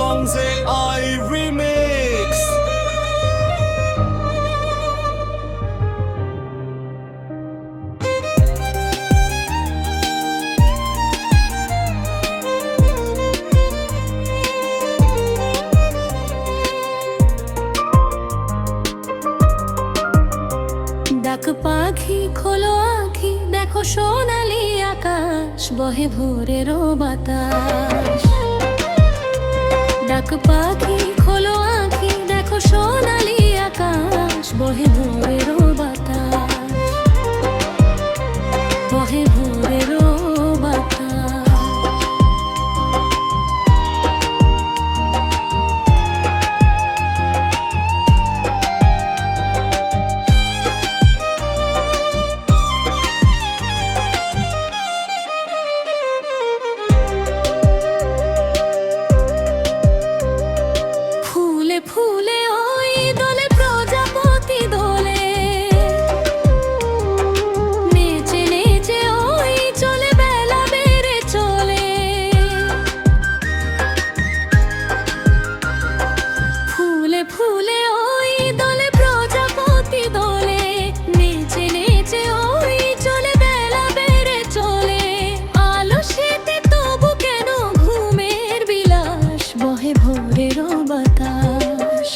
songs AI remix. ডাক পাখি খোলো আঁখি দেখো সোনালি আকাশ বহে ভোরেরও বাতাস। ডাক পাখি খোলো আঁখি দেখো সোনালি আকাশ বহে ভোরেরও বাতাস, বহে ভোরেরও বাতাস। ফুলে ফুলে ওই দোলে প্রজাপতি দোলে, নেচে নেচে ওই চলে বেলা বেড়ে চলে। ফুলে ফুলে ওই দোলে প্রজাপতি দোলে, নেচে নেচে ওই চলে বেলা বেড়ে চলে। আলস্যেতে তবু কেন ঘুমের বিলাস বহে ভোরেরও বাতাস।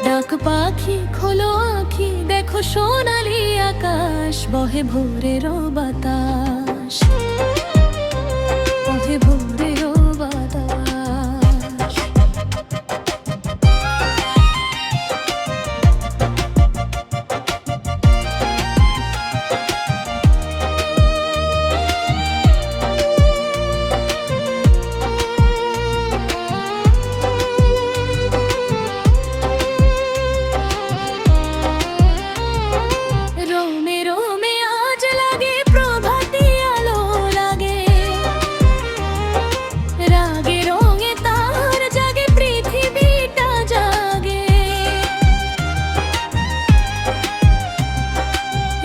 ডাক পাখি খোলো আঁখি দেখো সোনালি আকাশ বহে ভোরেরও বাতাস, বহে ভোরেরও বাতাস। রোমে রোমে আজ লাগে প্রভাতী আলো লাগে, রাগে রঙে তার জাগে পৃথিবীটা জাগে।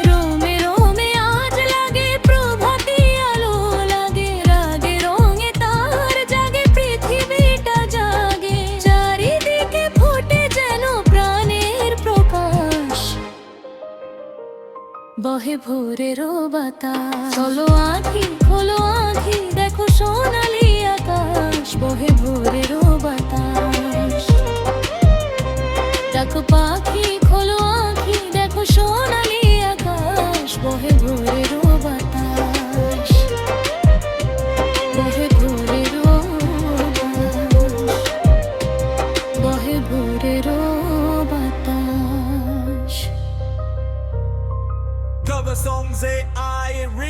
রোমে রোমে আজ লাগে প্রভাতী আলো লাগে, রাগে রঙে তার জাগে পৃথিবীটা জাগে। চারিদিকে ফোটে যেন প্রাণের প্রকাশ বহে ভোরেরও বাতাস। চলো আঁখি খোলো আঁখি দেখো সোনালি আকাশ বহে ভোরেরও বাতাস। ডাক পাখি খোলো আঁখি দেখো সোনালি আকাশ বহে ভোরেরও বাতাস, বহে ভোরেরও বাতাস, বহে ভোরেরও বাতাস। Cover songs AI remix.